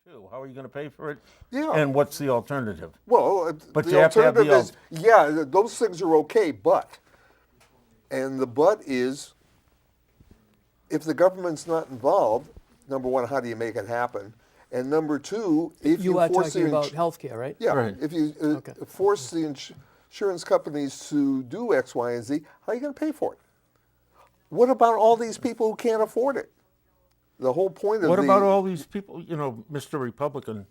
too. How are you going to pay for it? Yeah. And what's the alternative? Well, But the you have to have alternative is, the yeah, those things are okay, and the but is, if the government's not involved, number one, how do you make it happen? And number two, if You are force talking the about healthcare, right? yeah, Right. if you Okay. force the insurance companies to do X, Y, and Z, how are you going to pay for it? What about all these people who can't afford it? The whole point of What the about all these people, Mr. Republican?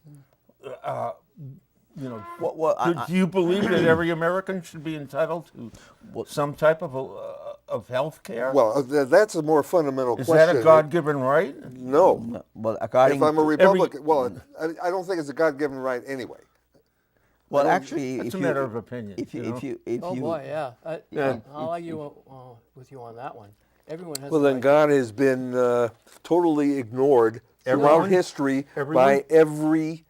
Do you believe that every American should be entitled to some type of health care? well, that's a more fundamental Is question. that a God-given right? No. Well, according If I'm a to, Republican, well, I don't think it's a God-given right anyway. well, actually, It's if a you, matter of opinion. if you, you know? if you, if Oh you, boy, yeah. Yeah. I'll argue with you on that one. Everyone has. Well, a then right. God has been totally ignored throughout Everyone? history Everyone? by every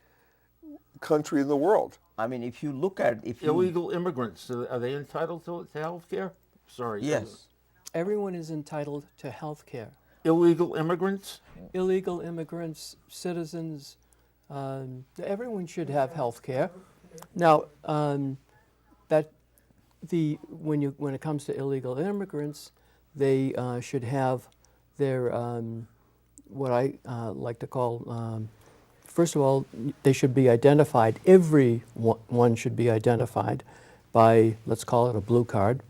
country in the world. I mean, if you look at, if you, Illegal immigrants, are they entitled to health care? Sorry. yes, Everyone is entitled to health care. Illegal immigrants? Illegal immigrants, citizens, everyone should have health care. Now, when it comes to illegal immigrants, they should have their what I like to call. First of all, they should be identified. Everyone should be identified by, let's call it a blue card,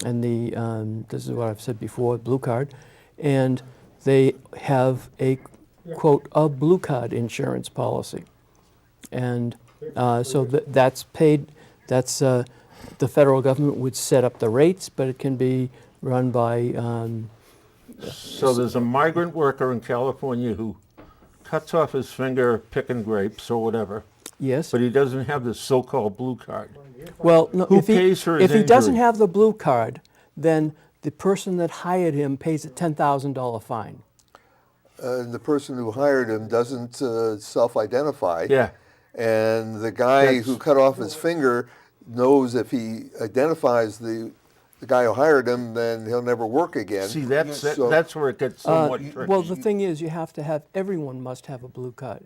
and this is what I've said before, blue card, and they have a quote a blue card insurance policy, and so that's paid. That's the federal government would set up the rates, but it can be run by. So there's a migrant worker in California who cuts off his finger picking grapes or whatever, Yes. but he doesn't have the so-called blue card. Well, no, Who if he, pays for his if he doesn't injury? have the blue card, then the person that hired him pays a $10,000 fine. The person who hired him doesn't self-identify. Yeah. And the guy That's- who cut off his finger knows if he identifies the guy who hired him, then he'll never work again. See, that's So- that's where it gets somewhat tricky. Well, the thing is, you have to have, everyone must have a blue card.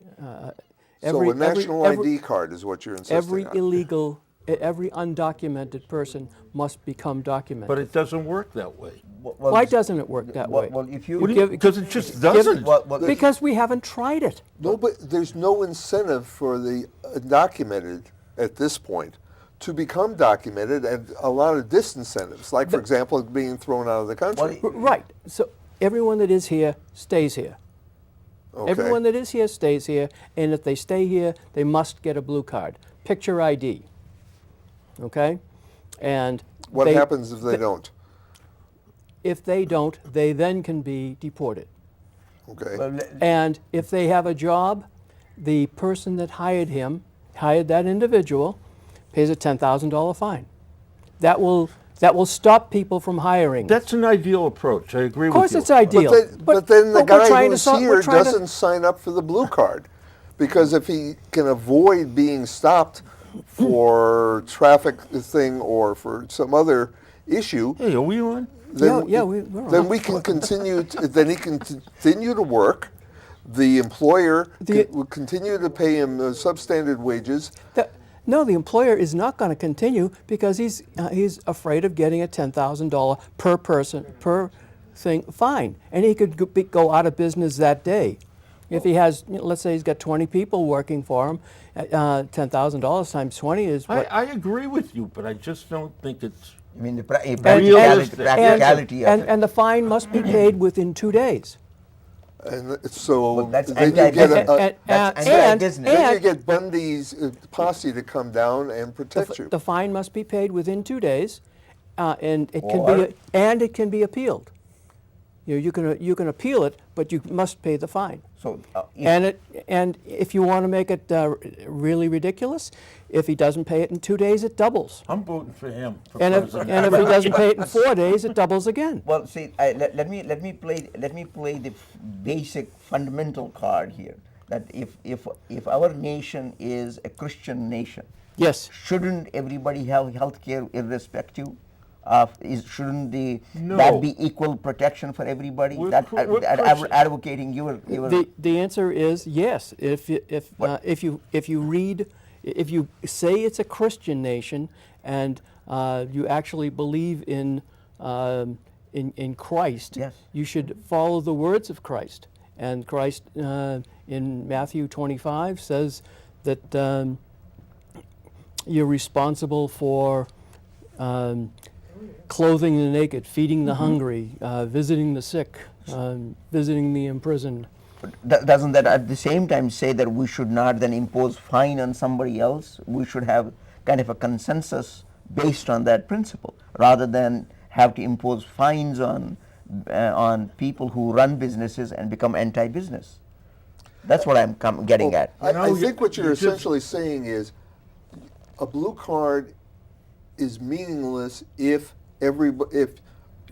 So a national ID card is what you're insisting Every on. illegal, every undocumented person must become documented. But it doesn't work that way. well, Why doesn't it work that way? well, if you, What do you- because it just doesn't. Because we haven't tried it. No, but there's no incentive for the undocumented at this point to become documented, and a lot of disincentives, like, for example, being thrown out of the country. Right. So everyone that is here stays here. Okay. Everyone that is here stays here, and if they stay here, they must get a blue card, picture ID. Okay, and What they- happens if they don't? If they don't, they then can be deported. Okay. well, And if they have a job, the person that hired that individual, pays a $10,000 fine. That will stop people from hiring. That's an ideal approach. I agree Of course, with you. it's ideal. But then the but we're guy trying to who's sol- we're here trying to- doesn't sign up for the blue card, because if he can avoid being stopped for traffic thing or for some other issue, Hey, are we on? then, we're then on. we can continue. Then he can continue to work. The employer will continue to pay him substandard wages. No, the employer is not going to continue because he's afraid of getting a $10,000 per person per thing fine, and he could go out of business that day. If he has, let's say he's got 20 people working for him, $10,000 times 20 is what. I agree with you, but I just don't think it's. I mean, the Realistic. practicality of it. And the fine must be paid within 2 days. And so Well, that's then you get That's and- anti-business. then you and- get Bundy's posse to come down and protect you. The fine must be paid within 2 days, and it Or- can be appealed. You can appeal it, but you must pay the fine. So, And if you want to make it really ridiculous, if he doesn't pay it in 2 days, it doubles. I'm voting for him. For And if president. he doesn't pay it in 4 days, it doubles again. well, see, let me play the basic fundamental card here. That if our nation is a Christian nation, Yes. shouldn't everybody have health care irrespective shouldn't that No. be equal protection for everybody? We're That cr- we're Christian. advocating your The answer is yes. If you read, if you say it's a Christian nation and you actually believe in Christ, Yes. you should follow the words of Christ. And Christ in Matthew 25 says that you're responsible for clothing the naked, feeding the hungry, visiting the sick, visiting the imprisoned. Doesn't that at the same time say that we should not then impose fine on somebody else? We should have kind of a consensus based on that principle, rather than have to impose fines on people who run businesses and become anti-business. That's what I'm getting at. I You think what you're just- essentially saying is a blue card is meaningless if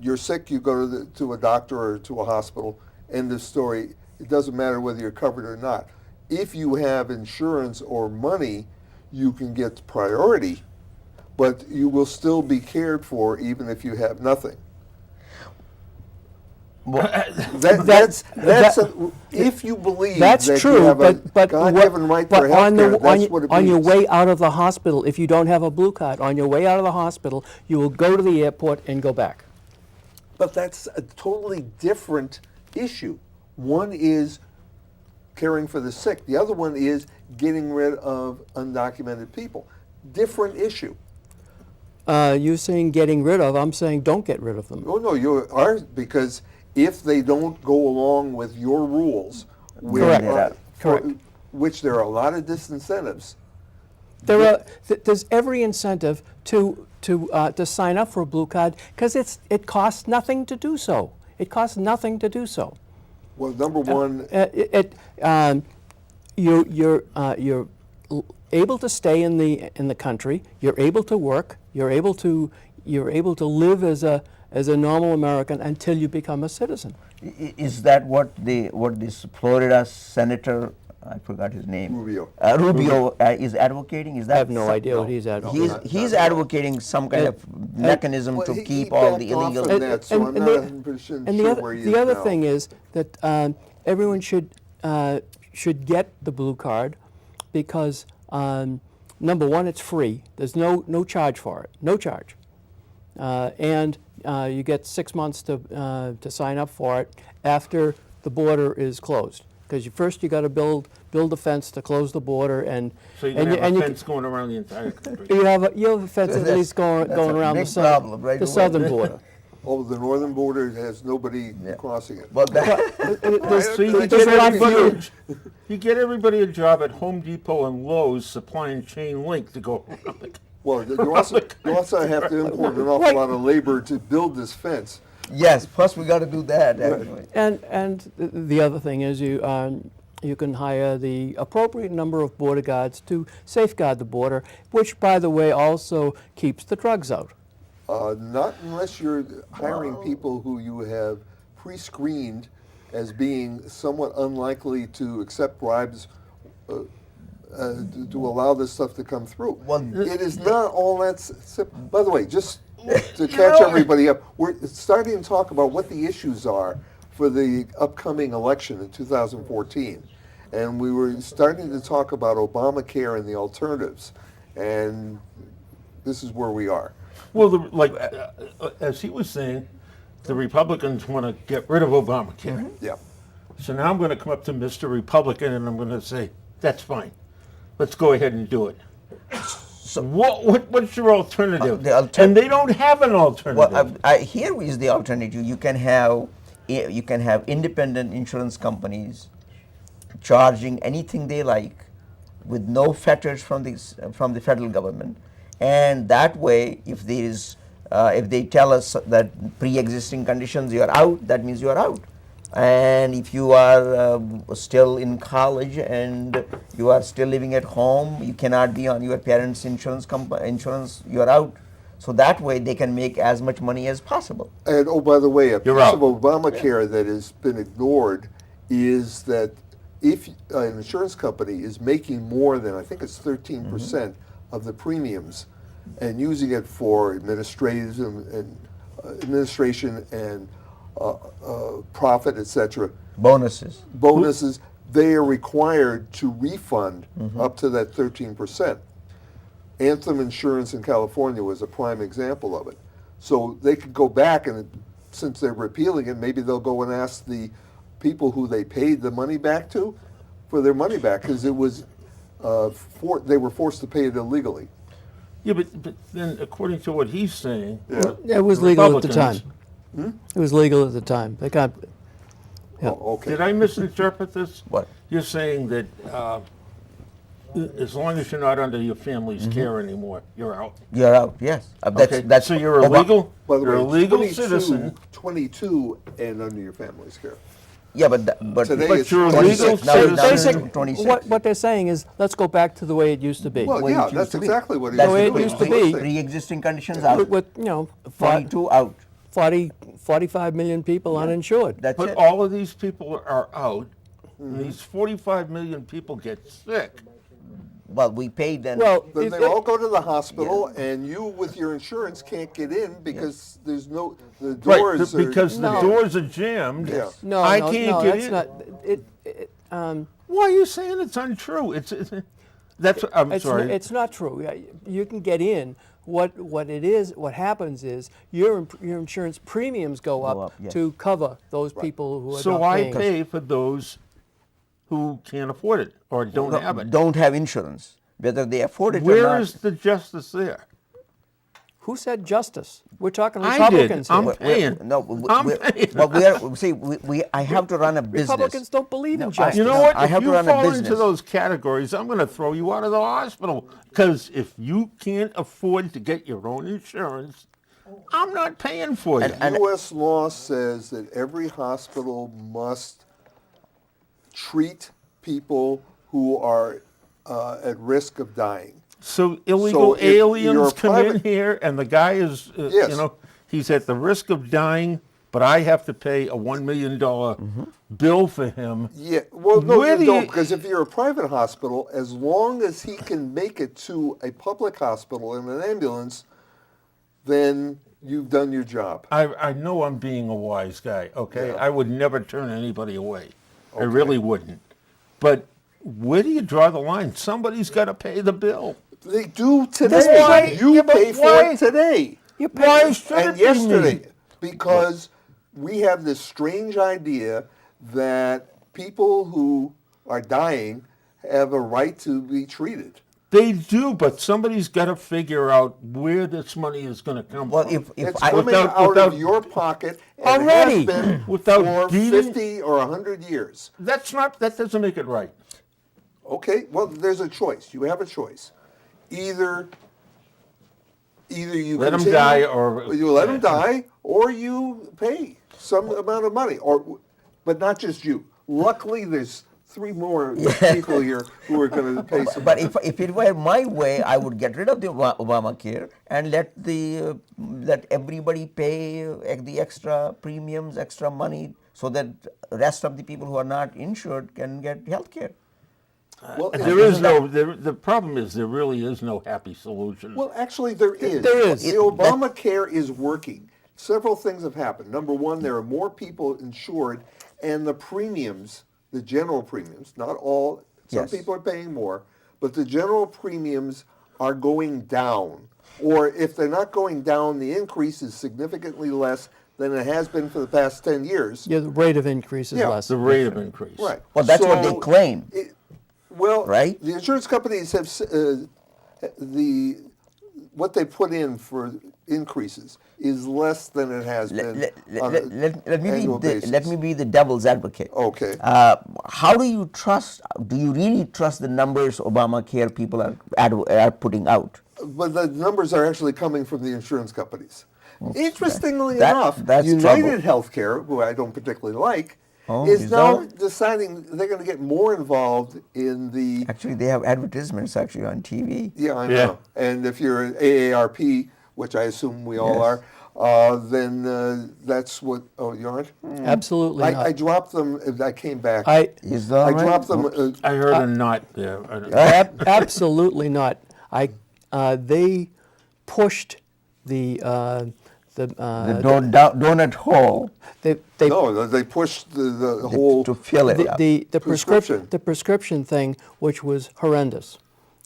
you're sick, you go to a doctor or to a hospital. End of story. It doesn't matter whether you're covered or not. If you have insurance or money, you can get priority, but you will still be cared for even if you have nothing. If you believe That's that true, you have a but God-given right but for health care, that's what it means. on your way out of the hospital, if you don't have a blue card, on your way out of the hospital, you will go to the airport and go back. But that's a totally different issue. One is caring for the sick. The other one is getting rid of undocumented people. Different issue. You're saying getting rid of, I'm saying don't get rid of them. Oh, no, you are, because if they don't go along with your rules, Correct. Correct. which there are a lot of disincentives. There's every incentive to sign up for a blue card because it costs nothing to do so. It costs nothing to do so. Well, number one, You're able to stay in the country. You're able to work. You're able to live as a normal American until you become a citizen. Is that what this Florida senator, I forgot his name, Rubio. Rubio is advocating? Is that I have no idea what he's advocating. He's advocating some kind of mechanism well, to he keep all the backed off illegal. of that, so I'm not 100% And sure where he is the other now. thing is that everyone should get the blue card because number one, it's free. There's no charge for it, no charge, and you get 6 months to sign up for it after the border is closed. Because first you got to build a fence to close the border, and So you can have a fence going around the entire country. you have a fence at That's- least going that's a around big the problem, right? the southern border. Oh, the northern border has nobody crossing it. But that, So you There's get a lot everybody, fewer. you get everybody a job at Home Depot and Lowe's supplying chain link to go around it. Well, you also have to import an awful lot of labor to build this fence. yes, first we got to do that. Actually. And the other thing is you can hire the appropriate number of border guards to safeguard the border, which, by the way, also keeps the drugs out. Not unless you're hiring people who you have pre-screened as being somewhat unlikely to accept bribes to allow this stuff to come through. Well, it is not all that simple. By the way, just to catch everybody up, we're starting to talk about what the issues are for the upcoming election in 2014. And we were starting to talk about Obamacare and the alternatives. And this is where we are. Well, as he was saying, the Republicans want to get rid of Obamacare. Yeah. So now I'm going to come up to Mr. Republican and I'm going to say, that's fine. Let's go ahead and do it. So what's your alternative? And they don't have an alternative. Well, here is the alternative. You can have independent insurance companies charging anything they like, with no fetters from the federal government, and that way, if they tell us that pre-existing conditions you are out, that means you are out. And if you are still in college and you are still living at home, you cannot be on your parents' insurance, you are out. So that way they can make as much money as possible. And oh, by the way, a piece You're out. of Obamacare that has been ignored is that if an insurance company is making more than, I think it's 13% of the premiums, and using it for administration and profit, etc., Bonuses. bonuses, they are required to refund up to that 13%. Anthem Insurance in California was a prime example of it. So they could go back, and since they're repealing it, maybe they'll go and ask the people who they paid the money back to for their money back, because it was they were forced to pay it illegally. Yeah, but then according to what he's saying, It was legal at the time. Republicans- It was legal at the time. They got, yeah. Oh, okay. Did I misinterpret this? What? You're saying that as long as you're not under your family's care anymore, you're out. You're out. Yes. Okay, That's so you're Obama- illegal. By the You're a way, legal 22 citizen. 22 and under your family's care. Yeah, but Today But it's you're a 26. legal Now it's citizen. Basic, 26. what they're saying is, let's go back to the way it used to be. Well, Way it yeah, used that's to be. exactly what he's That's way it doing. used to be. Pre-existing conditions out. With, you know, 42 out. 45 million people uninsured. That's But it. all of these people are out, and these 45 million people get sick. Well, we paid then. Well, Then it- they all go to the hospital, and you, with your insurance, can't get in because there's no, the Right, doors are. because the No. doors are jammed. Yeah. no, I no, can't no, get that's in. not, Why are you saying it's untrue? That's, I'm it's, sorry. it's not true. Yeah, you can get in. What it is, what happens is your insurance premiums go up, up, yes. to cover those people who are So not I paying. pay for those who can't afford it or don't have it. Don't have insurance, whether they afford it or Where not. is the justice there? Who said justice? We're talking I did. Republicans here. I'm paying. I'm paying. But we are. See, I have to run a business. Republicans don't believe in No, justice. You know No, what? I If have to you run a fall into business. those categories, I'm going to throw you out of the hospital. Because if you can't afford to get your own insurance, I'm not paying for you. And- U.S. law says that every hospital must treat people who are at risk of dying. So illegal if you're aliens a come in private- here, and the guy is, Yes. you know, he's at the risk of dying, but I have to pay a $1 million bill for him. Yeah, well, no, Where you do don't, you- because if you're a private hospital, as long as he can make it to a public hospital in an ambulance, then you've done your job. I know I'm being a wise guy, okay? I would never turn anybody away. I really wouldn't. But where do you draw the line? Somebody's got to pay the bill. They do today. why- You yeah, but pay for why- it today. Why should And it be yesterday, me? because we have this strange idea that people who are dying have a right to be treated. They do, but somebody's got to figure out where this money is going to come Well, from. if It's I coming without- out without- of your pocket and Already. has been Without for deeding- 50 or 100 years. That doesn't make it right. Okay, well, there's a choice. You have a choice. Either you Let 'em continue- die or- you let them die, or you pay some amount of money, but not just you. Luckily, there's 3 more people here who are going to pay some. But if it were my way, I would get rid of the Obamacare and let everybody pay the extra premiums, extra money, so that rest of the people who are not insured can get health care. Well, There is no. The problem is there really is no happy solution. Well, actually, there is. There is. The Obamacare is working. Several things have happened. Number one, there are more people insured, and the premiums, the general premiums, not all, some Yes. people are paying more, but the general premiums are going down. Or if they're not going down, the increase is significantly less than it has been for the past 10 years. Yeah, the rate of increase is Yeah. less. the rate of increase. Right. Well, that's what they So claim. Well, Right? the insurance companies have what they put in for increases is less than it has been on an annual basis. Let me be the devil's advocate. Okay. How do you trust? Do you really trust the numbers Obamacare people are putting out? But the numbers are actually coming from the insurance companies. Interestingly That- enough, that's United trouble. Healthcare, who I don't particularly like, Oh, is is now that- deciding they're going to get more involved in the. Actually, they have advertisements actually on TV. Yeah, I Yeah. know. And if you're an AARP, which I assume we all Yes. are, then that's what. Oh, you aren't? Absolutely not. I dropped them. I came back. Is that I right? dropped them. I heard a knot there. Absolutely not. They pushed the donut hole they No, they pushed the whole. to fill it up. the Prescription. prescription thing, which was horrendous,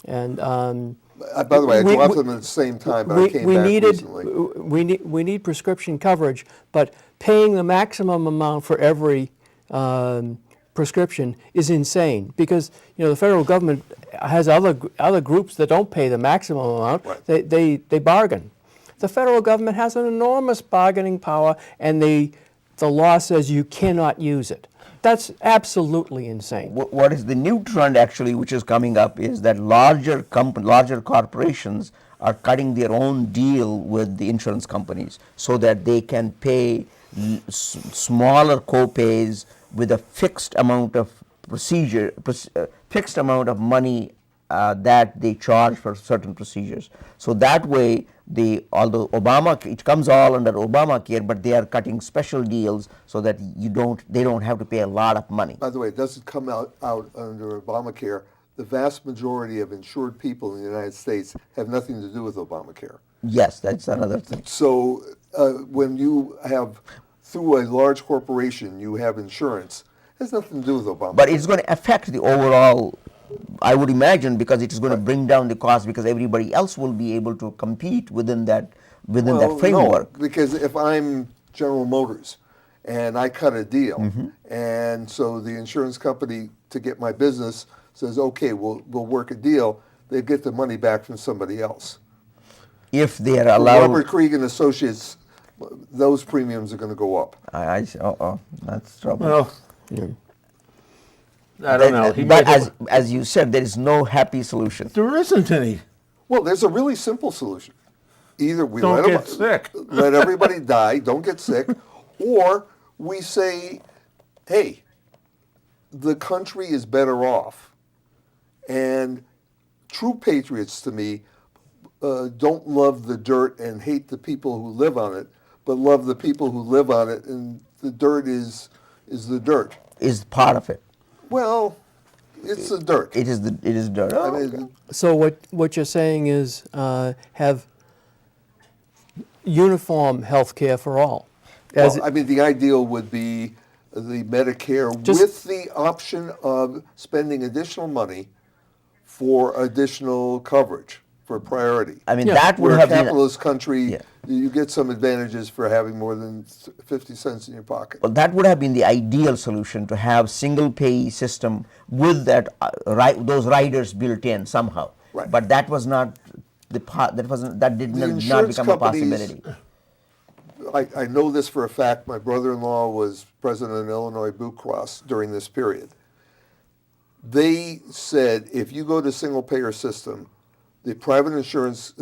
and By the way, I we- dropped we- them at the same time, but I came back recently. we need prescription coverage, but paying the maximum amount for every prescription is insane, because the federal government has other groups that don't pay the maximum amount. Right. They bargain. The federal government has an enormous bargaining power, and the law says you cannot use it. That's absolutely insane. What is the new trend actually, which is coming up, is that larger corporations are cutting their own deal with the insurance companies so that they can pay smaller co-pays with a fixed amount of fixed amount of money that they charge for certain procedures. So that way, although it comes all under Obamacare, but they are cutting special deals so that they don't have to pay a lot of money. By the way, it doesn't come out under Obamacare. The vast majority of insured people in the United States have nothing to do with Obamacare. Yes, that's another thing. So when you have, through a large corporation, you have insurance, it has nothing to do with Obamacare. But it's going to affect the overall, I would imagine, because it is going to bring down the cost, because everybody else will be able to compete within that framework. No, because if I'm General Motors and I cut a deal, and so the insurance company, to get my business, says, okay, we'll work a deal, they get the money back from somebody else. If they are allowed. Robert Krieg and Associates, those premiums are going to go up. That's trouble. Well, I don't know. He But made it- as you said, there is no happy solution. there isn't any. Well, there's a really simple solution. Either we Don't let get sick. let everybody die, don't get sick, or we say, hey, the country is better off. And true patriots to me don't love the dirt and hate the people who live on it, but love the people who live on it, and the dirt is the dirt. Is part of it. Well, it's the dirt. It is dirt. I mean, So what you're saying is have uniform health care for all. well, I mean, the ideal would be the Medicare Just- with the option of spending additional money for additional coverage, for priority. I mean, Yeah. that would We're a have been. capitalist country, Yeah. you get some advantages for having more than 50 cents in your pocket. Well, that would have been the ideal solution, to have single pay system with that those riders built in somehow. Right. But that was not that did not insurance become a companies- possibility. I know this for a fact. My brother-in-law was president of Illinois Blue Cross during this period. They said if you go to single-payer system, the private insurance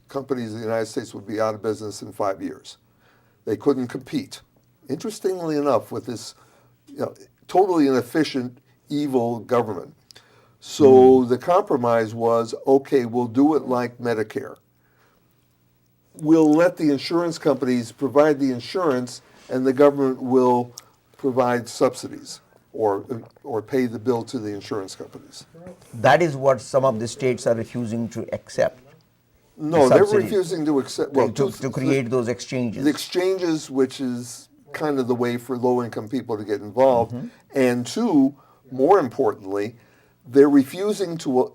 companies in the United States would be out of business in 5 years. They couldn't compete. Interestingly enough, with this totally inefficient, evil government. So the compromise was, okay, we'll do it like Medicare. We'll let the insurance companies provide the insurance, and the government will provide subsidies or pay the bill to the insurance companies. That is what some of the states are refusing to accept. No, The they're subsidy. refusing to accept. Well, to create those exchanges. the exchanges, which is kind of the way for low-income people to get involved, and two, more importantly, they're refusing to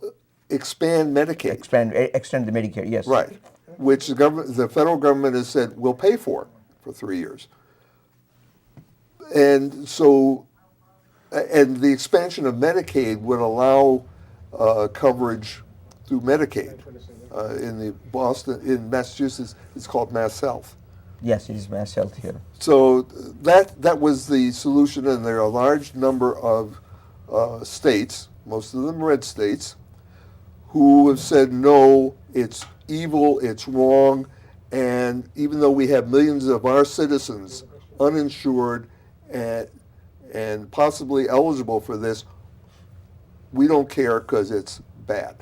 expand Medicaid. Extend the Medicare, yes. Right, which the federal government has said we'll pay for 3 years. And so, and the expansion of Medicaid would allow coverage through Medicaid. In Massachusetts, it's called Mass Health. Yes, it is Mass Health here. So that was the solution, and there are a large number of states, most of them red states, who have said, no, it's evil, it's wrong, and even though we have millions of our citizens uninsured and possibly eligible for this, we don't care because it's bad.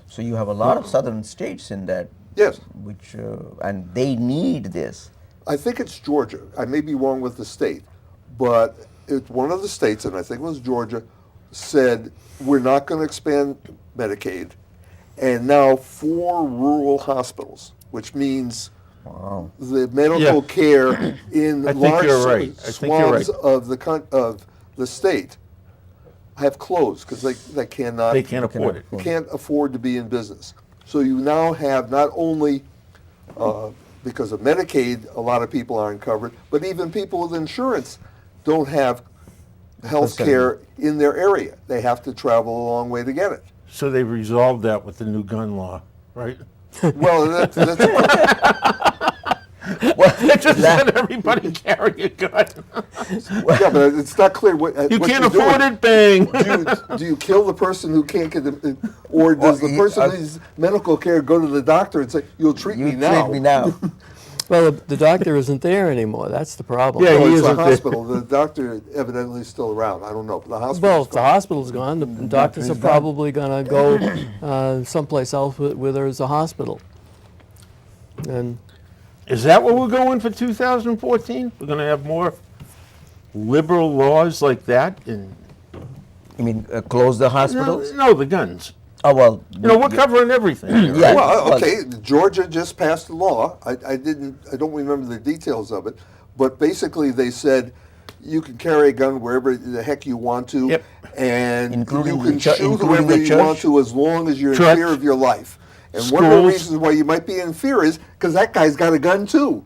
So you have a lot of southern states in that. Yes. Which and they need this. I think it's Georgia. I may be wrong with the state, but it's one of the states, and I think it was Georgia, said we're not going to expand Medicaid, and now 4 rural hospitals, which means the medical Yeah. care in I think large you're right. I think you're right. swaths of the state have closed because they cannot. They can't afford it. Can't afford to be in business. So you now have not only, because of Medicaid, a lot of people aren't covered, but even people with insurance don't have health care in their area. They have to travel a long way to get it. So they resolved that with the new gun law, right? Well, that's They just let everybody carry a gun. yeah, but it's not clear what You what can't you're doing. afford it, bang. Do you kill the person who can't get the, or does the person who needs medical care go to the doctor and say, "You'll treat me now"? Treat me now. Well, the doctor isn't there anymore. That's the problem. Yeah, Oh, he it's the isn't there. hospital. The doctor evidently is still around. I don't know. The hospital. Well, if the hospital's gone, the doctors are probably going to go someplace else where there's a hospital. And Is that what we're going for 2014? We're going to have more liberal laws like that? In, You mean close the hospitals? no, the guns. Oh, well. You know, we're covering everything. here, Yeah. right? Well, well- okay. Georgia just passed a law. I don't remember the details of it, but basically they said you can carry a gun wherever the heck you want to, Yep. and Including you the can chur- shoot including whoever the you church? want to as long as you're in Church. fear of your life. And one of the Schools. reasons why you might be in fear is because that guy's got a gun too.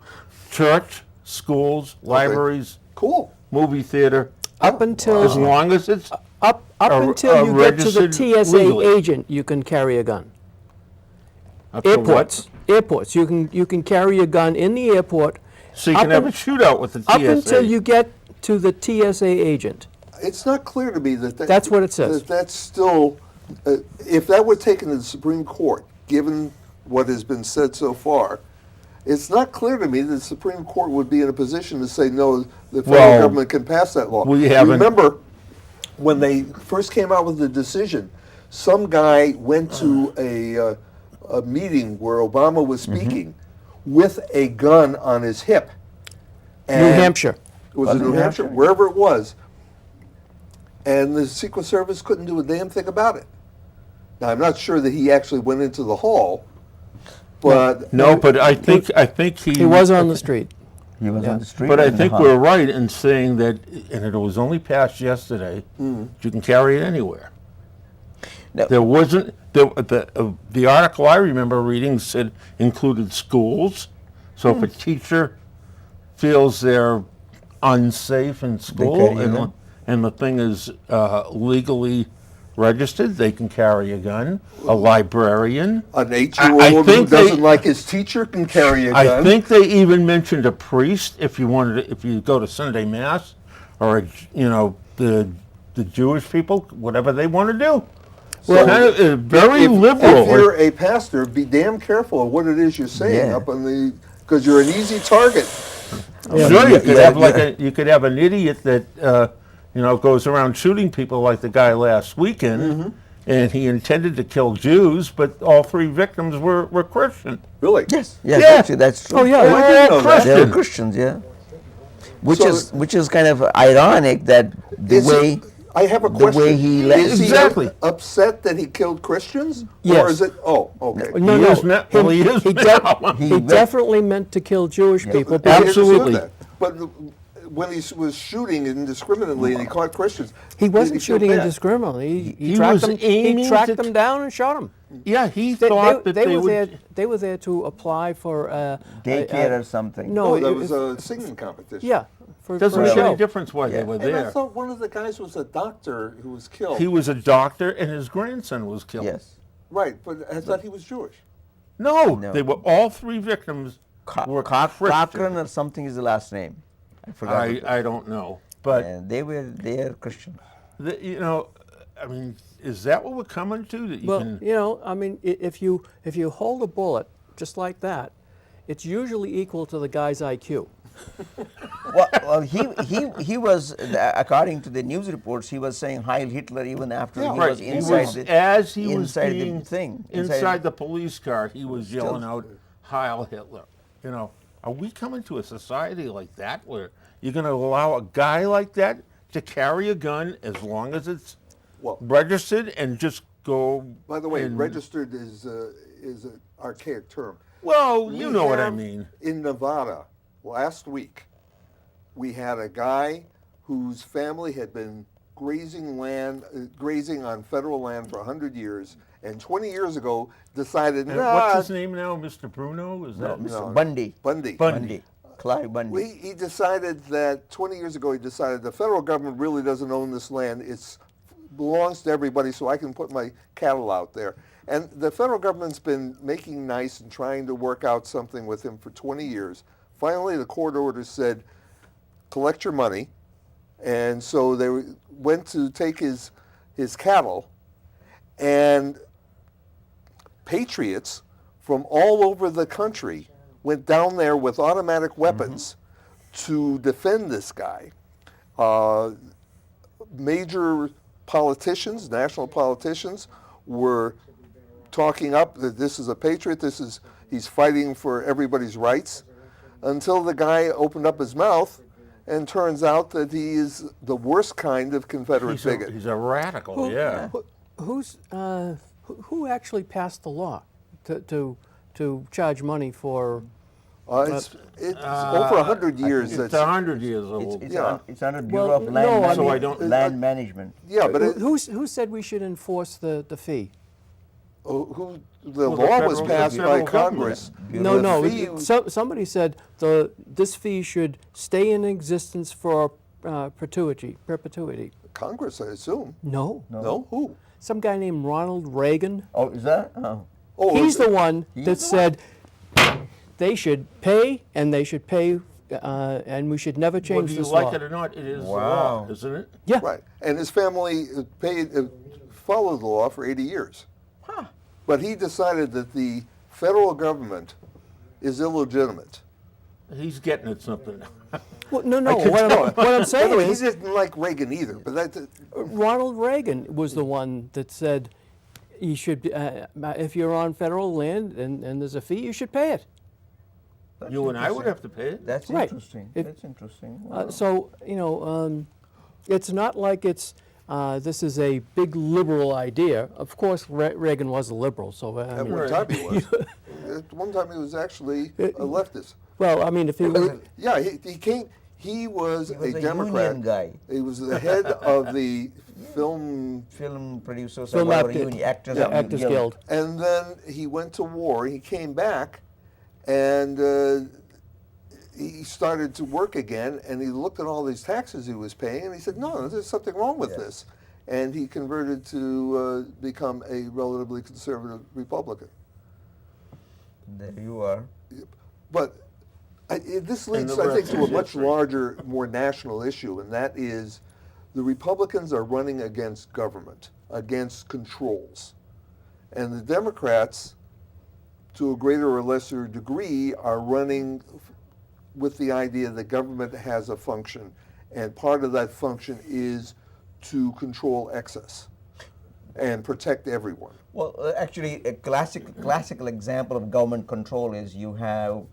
Church, schools, libraries, Cool. movie theater, up until as long as it's up Are- until are you get to the registered TSA legally. agent, you can carry a gun. up to Airports, what? airports. You can carry a gun in the airport. So you up can have a un- shootout with the TSA. Up until you get to the TSA agent. It's not clear to me That's what it says. That's still, if that were taken to the Supreme Court, given what has been said so far, it's not clear to me that the Supreme Court would be in a position to say, no, the federal Well, government can pass that law. we haven't- Remember, when they first came out with the decision, some guy went to a meeting where Obama was Mm-hmm. speaking with a gun on his hip. New And- Hampshire. It was in New Hampshire, wherever it was. And the Secret Service couldn't do a damn thing about it. Now, I'm not sure that he actually went into the hall, but No, but I think He was on the street. He was on the street. But I in the think hall. we're right in saying that, and it was only passed yesterday, you can carry it anywhere. No. There wasn't, the article I remember reading said included schools. So if a teacher feels they're unsafe in school carry a gun. and the thing is legally registered, they can carry a gun. A librarian. an I 8-year-old who think they- doesn't like his teacher can carry a I gun. think they even mentioned a priest if you wanted to, if you go to Sunday Mass or the Jewish people, whatever they want to do. So Kind of, very if liberal. you're a pastor, be damn careful of what it is you're saying Yeah. up on the, because you're an easy target. Sure, you could have you could have an idiot that goes around shooting people like the guy last weekend, and he intended to kill Jews, but all 3 victims were Christian. Really? Yes, yes, Yeah. actually, that's true. Oh yeah, I didn't know that. They were Christian. Christians, yeah. Which So- is kind of ironic that the Is way he- I have a the question. way he is he Exactly. upset that he killed Christians? Yes. Or is it, okay. No, He no. is not- well, he is he, now. he definitely meant to kill Jewish people. I Because Absolutely. understood that. But when he was shooting indiscriminately and he caught Christians, he did wasn't feel shooting bad? indiscriminately. He tracked was them. aiming He tracked to- them down and shot them. Yeah, he thought that they were would. there. They were there to apply for daycare or something. No, Oh, that it was a singing competition. yeah. For Doesn't a make show. any difference why they were And I there. thought one of the guys was a doctor who was killed. He was a doctor, and his grandson was killed. Yes. Right, but I thought he was Jewish. No, No. they were all 3 victims were Christian. Cochran or something is the last name. I forgot. I don't know, but And they are Christian. I mean, is that what we're coming to? That you Well, can. I mean, if you hold a bullet just like that, it's usually equal to the guy's IQ. Well, he was, according to the news reports, he was saying Heil Hitler even after Yeah, he Right, was he inside was, the as he was inside being the thing inside the police car, he was yelling out "Heil Hitler." Are we coming to a society like that where you're going to allow a guy like that to carry a gun as long as it's Well- registered and just go. By the way, and- registered is an archaic term. Well, you We know what I have mean. In Nevada, last week, we had a guy whose family had been grazing on federal land for 100 years, and 20 years ago decided, And nah, what's his name now, Mr. Bruno? Is No, that Mr. No. Bundy. Bundy. Bundy. Clive Bundy. He decided that 20 years ago, he decided the federal government really doesn't own this land. It belongs to everybody, so I can put my cattle out there. And the federal government's been making nice and trying to work out something with him for 20 years. Finally, the court order said, collect your money. And so they went to take his cattle, and patriots from all over the country went down there with automatic weapons to defend this guy. Major politicians, national politicians, were talking up that this is a patriot, he's fighting for everybody's rights, until the guy opened up his mouth, and turns out that he is the worst kind of Confederate bigot. He's a radical, yeah. Who actually passed the law to charge money for? It's over 100 years. It's That's 100 years old. It's under Bureau Well, of Land, no, I Management. So I don't- Land Management. yeah, but Who said we should enforce the fee? the Well, the law was federal- passed the by federal Congress. No, The no. fee- Somebody said this fee should stay in existence for perpetuity. Congress, I assume. No. No, who? Some guy named Ronald Reagan. Oh, is that? Oh. Oh, He's the one He's that the said they should pay, and they should pay, and we should never Whether change you this like law. it or not, it is the Wow. law, isn't it? Yeah. Right, and his family followed the law for 80 years. But he decided that the federal government is illegitimate. He's getting at something. Well, no. What I'm By the saying way, he is, didn't like Reagan either, but that, Ronald Reagan was the one that said you should, if you're on federal land and there's a fee, you should pay it. That's You and I would interesting. have to pay it. That's Right. interesting. If- That's interesting. So it's not like this is a big liberal idea. Of course, Reagan was a liberal, so I at mean, one time he was. At one time he was actually a leftist. well, I mean, if he were, Yeah, he came. He was He was a a Democrat. union guy. He was the head of the film, Film producers, Film or whatever actor- union, actors, yeah, Actors Guild. and then he went to war. He came back, and he started to work again. And he looked at all these taxes he was paying, and he said, "No, there's something wrong with Yeah. this." And he converted to become a relatively conservative Republican. There you are. But this leads, the I think, rest to a is much history. larger, more national issue, and that is the Republicans are running against government, against controls. And the Democrats, to a greater or lesser degree, are running with the idea that government has a function, and part of that function is to control excess and protect everyone. Well, actually, a classical example of government control is you have,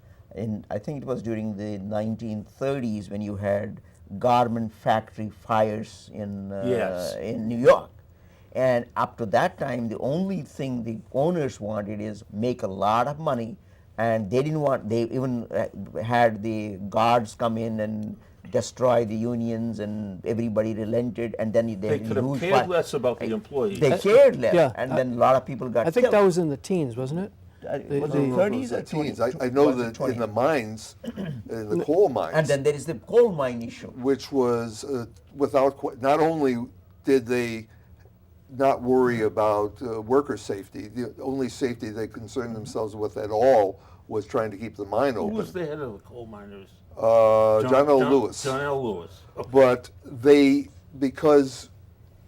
I think it was during the 1930s when you had garment factory fires in Yes. in New York, and up to that time, the only thing the owners wanted is make a lot of money, and they didn't want. They even had the guards come in and destroy the unions, and everybody relented, and then They could have huge cared fire. less about the employees. They cared less, yeah, and then a lot of people got I think killed. that was in the teens, wasn't it? Was the- it 30s or The 20s? teens. I know Was it that 20? in the mines, in the coal mines, And then there is the coal mine issue. which was not only did they not worry about worker safety, the only safety they concerned themselves with at all was trying to keep the mine Who was open. the head of the coal miners? John L. Lewis. John L. Lewis. But because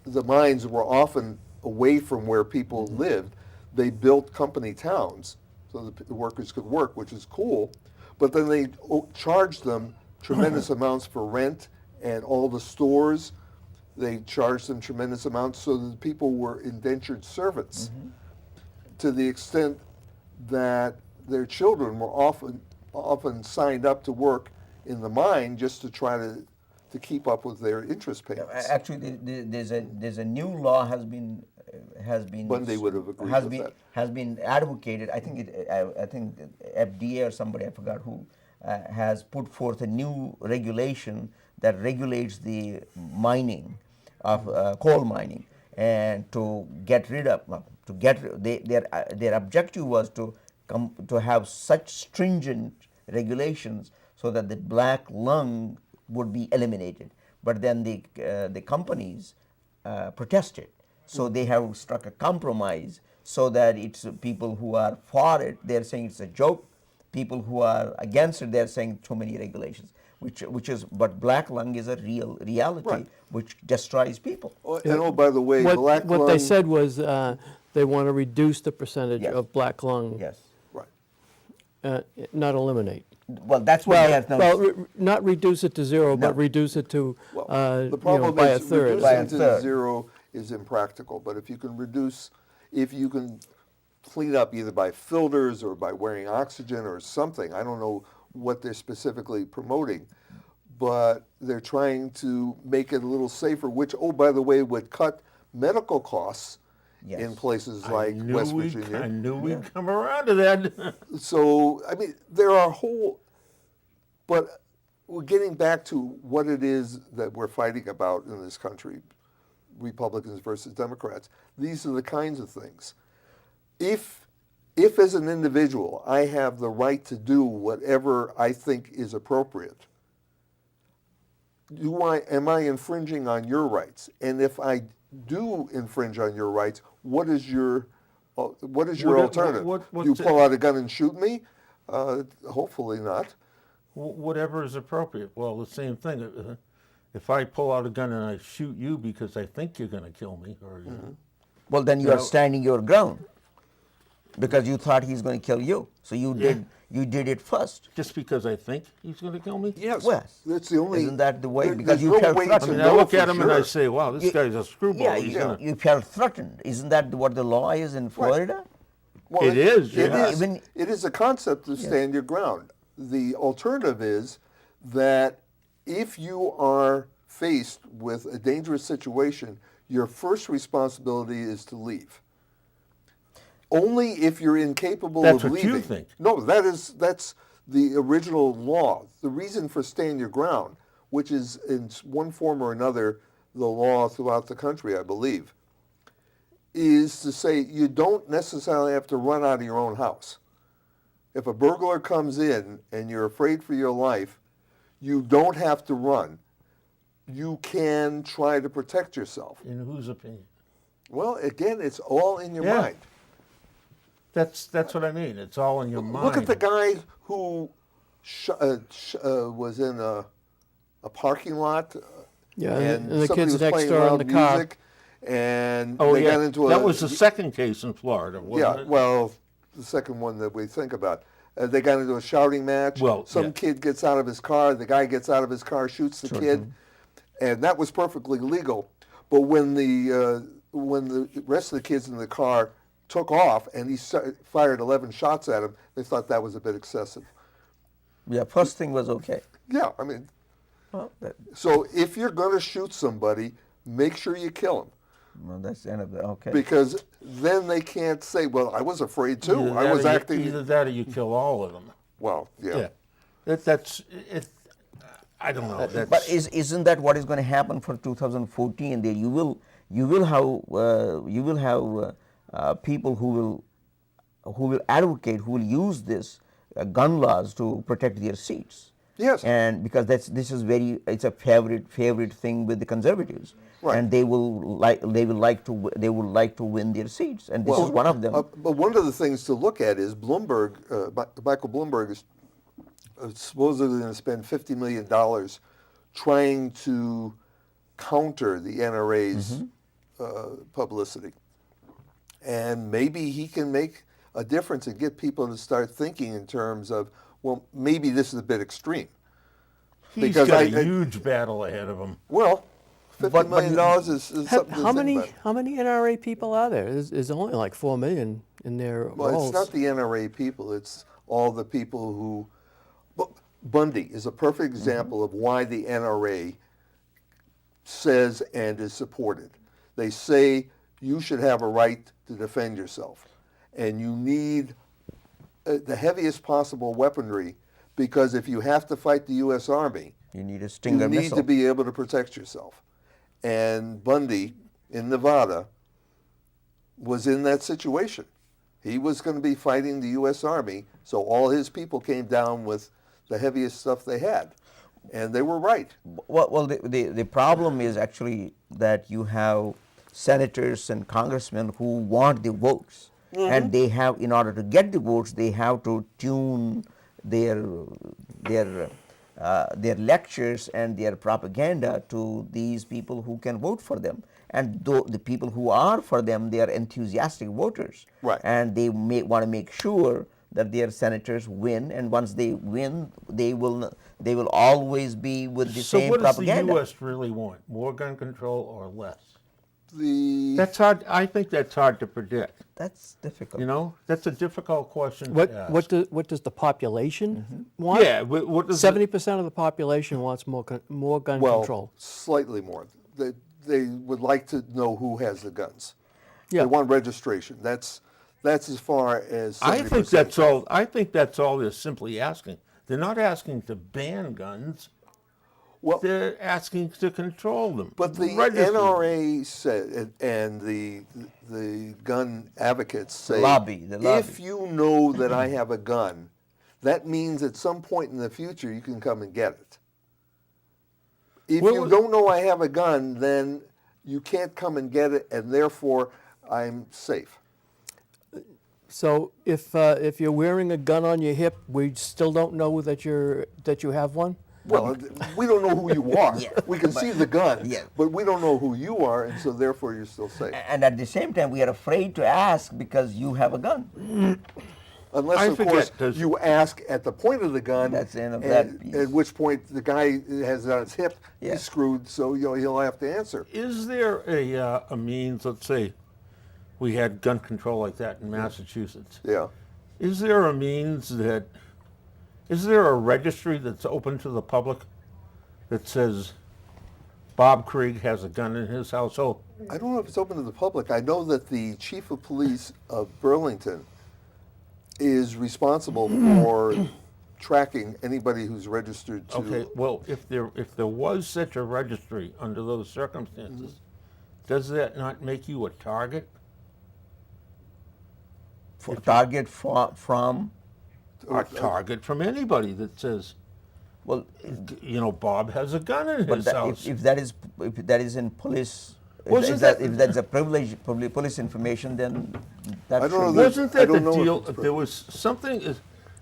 the mines were often away from where people lived, they built company towns so the workers could work, which is cool. But then they charged them tremendous amounts for rent, and all the stores, they charged them tremendous amounts, so that the people were indentured servants to the extent that their children were often signed up to work in the mine just to try to keep up with their interest payments. Actually, there's a new law has Bundy would have agreed has with been that. has been advocated. I think I think FDA or somebody, I forgot who, has put forth a new regulation that regulates the mining of coal mining, and to get rid of their objective was to have such stringent regulations so that the black lung would be eliminated. But then the companies protested, so they have struck a compromise so that it's people who are for it, they're saying it's a joke. People who are against it, they're saying too many regulations, which is, but black lung is a real reality, Right. which destroys people. Oh, and oh, by the way, What, black what lung. they said was they want to reduce the percentage Yes. of black lung, Yes. Right. not eliminate. Well, that's what they have now. Not reduce it to zero, No. but reduce it to Well, you the know, problem by a is third. By a reducing to third. zero is impractical. But if you can clean up either by filters or by wearing oxygen or something. I don't know what they're specifically promoting, but they're trying to make it a little safer, which, oh, by the way, would cut medical costs in Yes. places like West I Virginia. knew we'd come around to that. So, I mean, there are but we're getting back to what it is that we're fighting about in this country, Republicans versus Democrats. These are the kinds of things. If as an individual I have the right to do whatever I think is appropriate, am I infringing on your rights? And if I do infringe on your rights, what is your alternative? what's You it- pull out a gun and shoot me? Hopefully not. Whatever is appropriate. Well, the same thing. If I pull out a gun and I shoot you because I think you're going to kill me, or Well, then you are standing your ground because you thought he's going to kill you. So you did it first. just because I think he's going to kill me. Yes, Well, that's the only. isn't that the way? Because there's you no felt way threatened. to I mean, I know look for at him and I sure. say, "Wow, this guy's a screwball." Yeah, He's gonna- you felt threatened. Isn't that what the law is in Florida? Well, It is, It yeah. is. Even- It is a concept to stand your ground. The alternative is that if you are faced with a dangerous situation, your first responsibility is to leave. Only if you're incapable That's of what you leaving. think. No, that's the original law. The reason for stand your ground, which is in one form or another the law throughout the country, I believe, is to say you don't necessarily have to run out of your own house. If a burglar comes in and you're afraid for your life, you don't have to run. You can try to protect yourself. In whose opinion? Well, again, it's all in your Yeah. mind. That's what I mean. It's all in your mind. Look at the guy who was in a parking lot, Yeah, and and the somebody kids was next playing door in loud the car. music, and Oh they yeah, got into that was the second case in Florida, wasn't Yeah, it? well, the second one that we think about. They got into a shouting match. Well, Some yeah. kid gets out of his car. The guy gets out of his car, shoots the kid, and that was perfectly legal. But when the rest of the kids in the car took off and he fired 11 shots at him, they thought that was a bit excessive. Yeah, first thing was okay. Yeah, I mean, Well, so if you're going to shoot somebody, make sure you kill him. well, that's the end of the okay. Because then they can't say, well, I was afraid too. Either I that was or you- acting. Either that or you kill all of them. Well, yeah. Yeah, that's it. I don't know. That's, But isn't that what is going to happen for 2014? There you will have people who will advocate, who will use this gun laws to protect their seats. Yes. And because it's a favorite thing with the conservatives, Right. and they would like to win their seats, and this is one of them. But one of the things to look at is Bloomberg, Michael Bloomberg is supposedly going to spend $50 million trying to counter the NRA's publicity. And maybe he can make a difference and get people to start thinking in terms of, well, maybe this is a bit extreme. he's because got I- a huge battle ahead of him. Well, $50 But million is something to How think about. many NRA people are there? There's only like 4 million in their Well, rolls. it's not the NRA people. It's all the people who. Bundy is a perfect example of why the NRA says and is supported. They say you should have a right to defend yourself. And you need the heaviest possible weaponry, because if you have to fight the U.S. Army, You need a you Stinger need missile. to be able to protect yourself. And Bundy in Nevada was in that situation. He was going to be fighting the U.S. Army, so all his people came down with the heaviest stuff they had. And they were right. Well, the problem is actually that you have senators and congressmen who want the votes, and they have, in order to get the votes, they have to tune their lectures and their propaganda to these people who can vote for them. And the people who are for them, they are enthusiastic voters, Right. and they want to make sure that their senators win. And once they win, they will always be with the So same what does propaganda. the U.S. really want? More gun control or less? That's hard. I think that's hard to predict. That's difficult. You know, that's a difficult question What to ask. what does the population want? Yeah, what does 70% of the population wants more gun control. slightly more. They would like to know who has the guns. Yeah. They want registration. That's as far as 70%. I think that's all. I think that's all they're simply asking. They're not asking to ban guns. Well, They're asking to control them. but the register them. NRA said, and the gun advocates say, lobby. if you know that I have a gun, that means at some point in the future you can come and get it. If Well, you don't know I have a gun, then you can't come and get it, and therefore I'm safe. So if you're wearing a gun on your hip, we still don't know that you have one? Well, we don't know who you are. Yeah, We can see the gun, yeah. but we don't know who you are, and so therefore you're still safe. And at the same time, we are afraid to ask because you have a gun. Unless, I of forget, course, does- you ask at the point of the gun, That's the end of that piece. at which point the guy has it on his hip, Yeah. he's screwed, so he'll have to answer. Is there a means? Let's say we had gun control like that in Massachusetts. Yeah. Is there a means that? Is there a registry that's open to the public that says Bob Krieg has a gun in his household? I don't know if it's open to the public. I know that the chief of police of Burlington is responsible for tracking anybody who's registered to. Okay, well, if there was such a registry under those circumstances, does that not make you a target? For target from, A target from anybody that says, well, you know, Bob has a gun in but his that, house. if that is in police, Wasn't if that- that's a privileged police information, then that I don't know should that- be. Wasn't I that the don't know if deal? it's There was something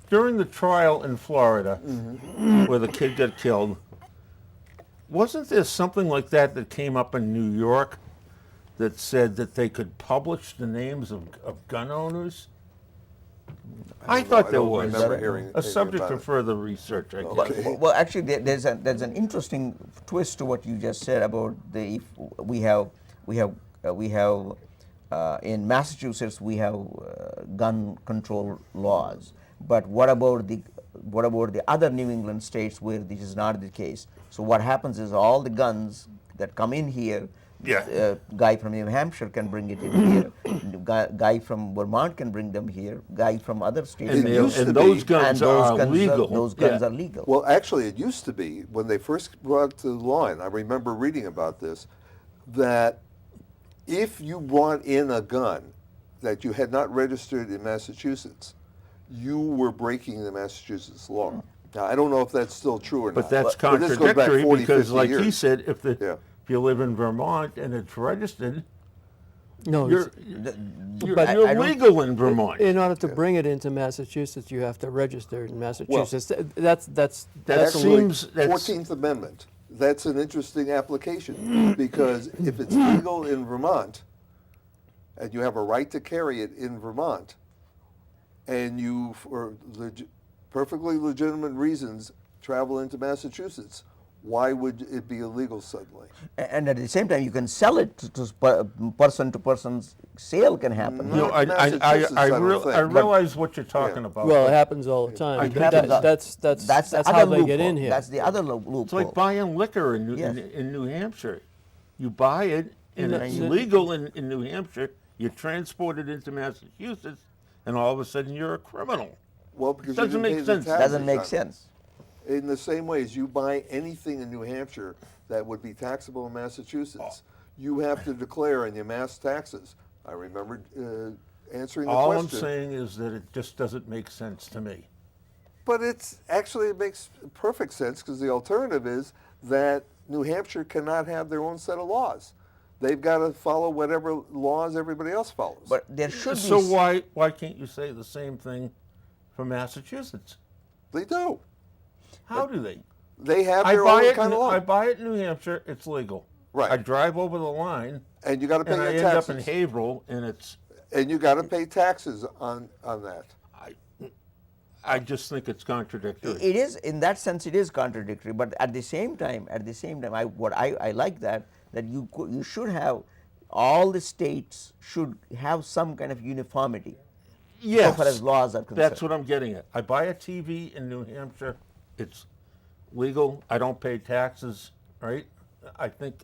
during the trial in Florida where the kid got killed. Wasn't there something like that came up in New York that said that they could publish the names of gun owners? I thought I there don't was remember hearing a anything subject about of it. further research, I guess. Okay. Well, actually, there's an interesting twist to what you just said about if we have in Massachusetts we have gun control laws, but what about the other New England states where this is not the case? So what happens is all the guns that come in here. Yeah. Guy from New Hampshire can bring it in here. Guy from Vermont can bring them here. Guy from other states. And, can they- used to and be- those guns and those are guns legal. Those guns Yeah. are legal. Well, actually, it used to be when they first brought it to the law, and I remember reading about this, that if you brought in a gun that you had not registered in Massachusetts, you were breaking the Massachusetts law. Now, I don't know if that's still true or not. But that's but this goes back contradictory 40, because, 50 like he years. said, if Yeah. you live in Vermont and it's registered, No, you're But you're I don't- legal in Vermont. in order to bring it into Massachusetts, you have to register in Massachusetts. That's That Actually, seems that's 14th Amendment. That's an interesting application because if it's legal in Vermont and you have a right to carry it in Vermont and you, for perfectly legitimate reasons, travel into Massachusetts, why would it be illegal suddenly? And at the same time, you can sell it to person to person. Sale can happen. you know, Not Massachusetts, I don't think. I realize what you're talking about. well, it but happens all the time. It That- happens. that's the how other they get loophole. in here. That's the other loophole. it's like buying liquor in Yes. New Hampshire. You buy it and No, it's no. legal in New Hampshire, you transport it into Massachusetts, and all of a sudden you're a criminal. Well, because Doesn't you didn't make pay the sense. taxes Doesn't make on it. sense. In the same way as you buy anything in New Hampshire that would be taxable in Massachusetts, you have to declare on your mass taxes. I remember answering the All I'm question. saying is that it just doesn't make sense to me. But it makes perfect sense because the alternative is that New Hampshire cannot have their own set of laws. They've got to follow whatever laws everybody else follows. But there should be. So why can't you say the same thing for Massachusetts? they do. How do they? They have I their buy own it. kind of law, I buy it in New Hampshire. It's legal. Right. I drive over the line, and you got to pay and I your end taxes. up in Haverhill, and it's. And you got to pay taxes on that. I just think it's contradictory. It is, in that sense, it is contradictory. But at the same time, I like that you should have, all the states should have some kind of uniformity. Yes, so far as laws are concerned. that's what I'm getting at. I buy a TV in New Hampshire. It's legal. I don't pay taxes, right? I think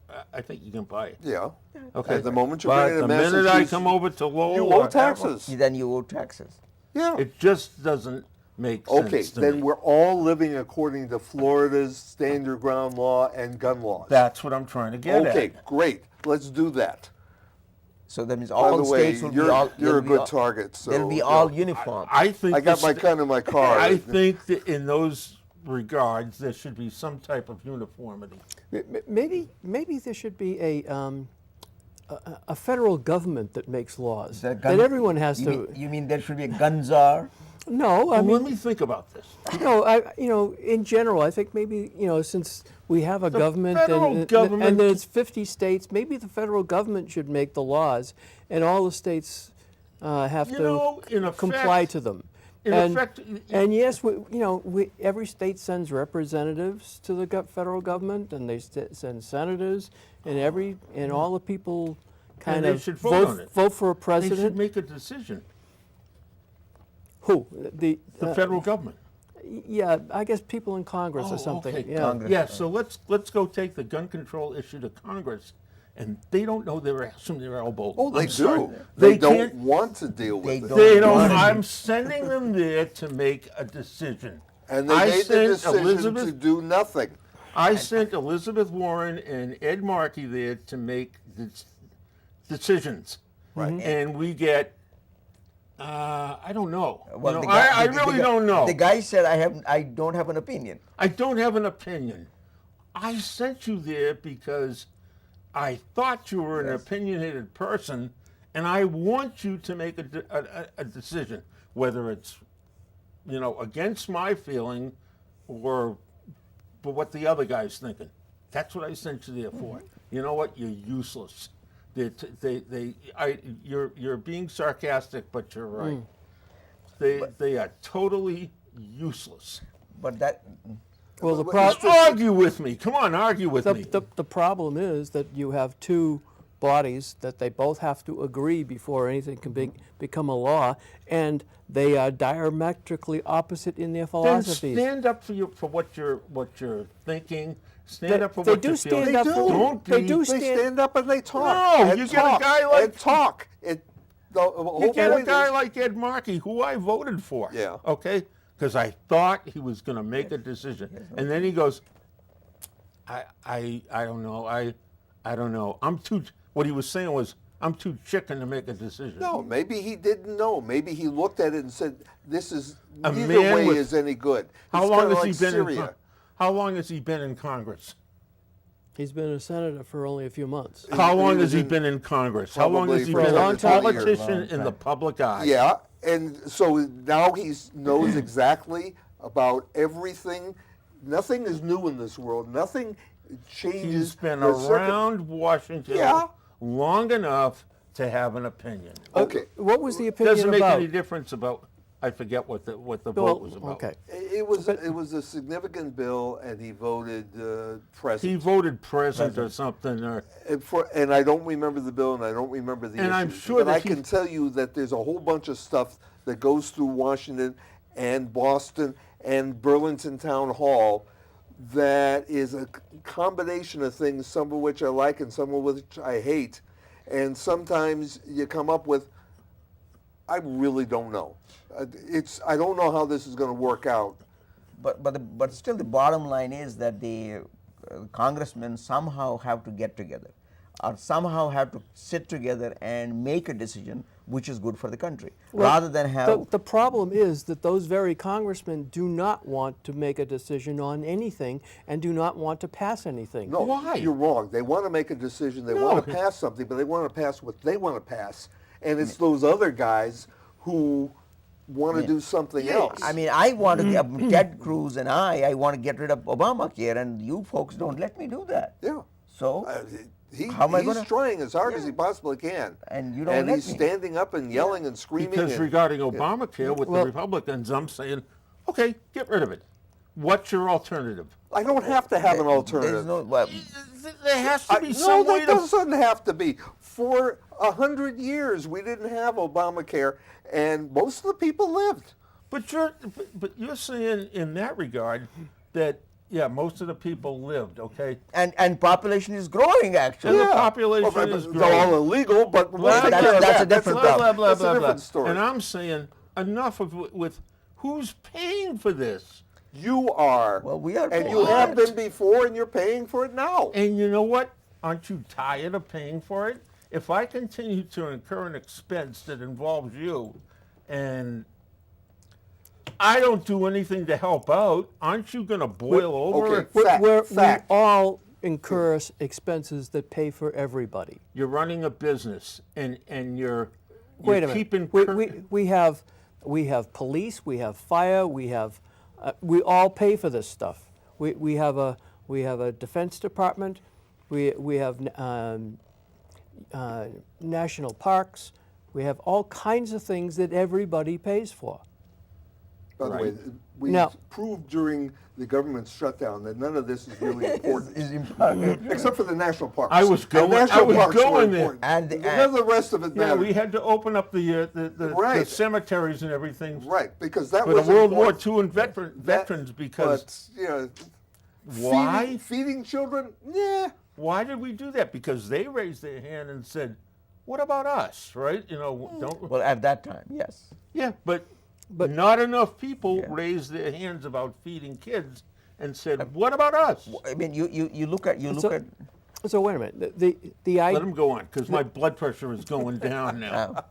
you can buy it. Yeah. Okay. At the moment you But bring it to the minute I Massachusetts, come over to Lowell, you or owe whatever, taxes. Then you owe taxes. Yeah. It just doesn't make sense Okay, to then me. we're all living according to Florida's standard ground law and gun laws. That's what I'm trying to get Okay, at. great. Let's do that. So that means By all the way, states will you're, be all. you're they'll a be good all- target. So They'll be all uniform. I think I got the my sta- gun in my car. I think that in those regards there should be some type of uniformity. Maybe there should be a federal government that makes laws The that gun- everyone has you to. Mean, you mean there should be a gun czar? No, I Well, mean, let me think about this. in general, I think maybe since we have a government federal government- and there's 50 states, maybe the federal government should make the laws, and all the states have You to know, in effect- comply to them. in and, effect, and yes, every state sends representatives to the federal government, and they send senators, and all the people kind they of should vote on it. vote for a They should president. make a decision. Who? The federal government. Yeah, I guess people in Congress or something. Okay. Yeah. Congress. Yeah, so let's go take the gun control issue to Congress, and they don't know their ass from their elbow. Oh, they I'm sorry. do. They They don't can't- want to deal They with it. don't. They don't. want to- I'm sending them there to make a decision. And they I made the sent decision Elizabeth- to do nothing. I sent Elizabeth Warren and Ed Markey there to make decisions. Right. And we get, I don't know. You know, the guy- I the really guy- don't know. The guy said, I don't have an opinion. I don't have an opinion. I sent you there because I thought you were an opinionated person, and I want you to make a decision, whether it's, against my feeling or for what the other guy's thinking. That's what I sent you there for. You know what? You're useless. You're being sarcastic, but you're right. They are totally useless. But that, Well, the But problem. it's Argue with me. Come on, argue with me. The problem is that you have two bodies that they both have to agree before anything can become a law, and they are diametrically opposite in their Then philosophies. stand up for what you're thinking. Stand up for They what do you're feeling. stand up for- Don't they be- do They stand- stand up and they talk. No, and you get a talk, guy like- and talk. The whole You get a point guy is- like Ed Markey, who I voted for. Yeah. Okay? Because I thought he was going to make a decision. And then he goes, I don't know. I don't know. What he was saying was, I'm too chicken to make a decision. No, maybe he didn't know. Maybe he looked at it and said, "This is A neither man way with- is any good." How It's long kinda has like he been Syria. How long has he been in Congress? He's been a senator for only a few months. How long was has he in- been in Congress? How long probably has he for been a another 20 years. politician Long in the time. public eye? Yeah, and so now he knows exactly about everything. Nothing is new in this world. Nothing changes. He's been the around Washington Yeah. long enough to have an opinion. Okay, What was the opinion Doesn't make about? any difference about. I forget what the Well, vote was about. okay. it was a significant bill, and he voted present. He voted present or something, or And I don't remember the bill, and I don't remember the And I'm issues. sure but that I he- can tell you that there's a whole bunch of stuff that goes through Washington and Boston and Burlington Town Hall that is a combination of things, some of which I like and some of which I hate. And sometimes you come up with, I really don't know. I don't know how this is going to work out. But still, the bottom line is that the congressmen somehow have to get together, or somehow have to sit together and make a decision which is good for the country, rather than have. The problem is that those very congressmen do not want to make a decision on anything and do not want to pass anything. No, Why? you're wrong. They want to make a decision. They want to pass something, but they want to pass what they want to pass. And it's those other guys who want to do something else. I mean, I want to get Ted Cruz and I want to get rid of Obamacare, and you folks don't let me do that. Yeah. So He's how am I gonna- trying as hard as he possibly can. And you don't And let he's me. standing up and yelling and screaming. Because and, regarding Obamacare with the Republicans, I'm saying, okay, get rid of it. What's your alternative? I don't have to have an There's alternative. no. Well, There has to be No, some way that to. doesn't have to be. For 100 years, we didn't have Obamacare, and most of the people lived. But you're saying in that regard that most of the people lived, okay? and population is growing actually. And the population Well, is they're all growing. illegal, but we'll Blah, take that's- care of that's that. a different Blah, problem. blah, blah, That's a blah, different blah. story. And I'm saying enough of with who's paying for this. You are. Well, we are And you have What? been before, and you're paying for it now. And you know what? Aren't you tired of paying for it? If I continue to incur an expense that involves you and I don't do anything to help out, aren't you going to boil over? okay. Fact, We fact. all incur expenses that pay for everybody. You're running a business and you're Wait a minute. keeping We have police, we have fire, we all pay for this stuff. We have a defense department, we have national parks, we have all kinds of things that everybody pays for. By the way, we Now- proved during the government shutdown that none of this is really important, Is important. except for the national parks. I was And going- national I was parks were going there. important. And- None of the rest of it Yeah, mattered. we had to open up the Right. cemeteries and everything Right, because that for the was World War important. II and veterans because But, you know, why? feeding children? Yeah. Why did we do that? Because they raised their hand and said, "What about us?" Right? You know, don't. Well, at that time, yes. Yeah, but not enough people raised their hands about feeding kids and said, "What about us?" I mean, you look at So wait a minute. The Let idea. them go on because my blood pressure is going down now.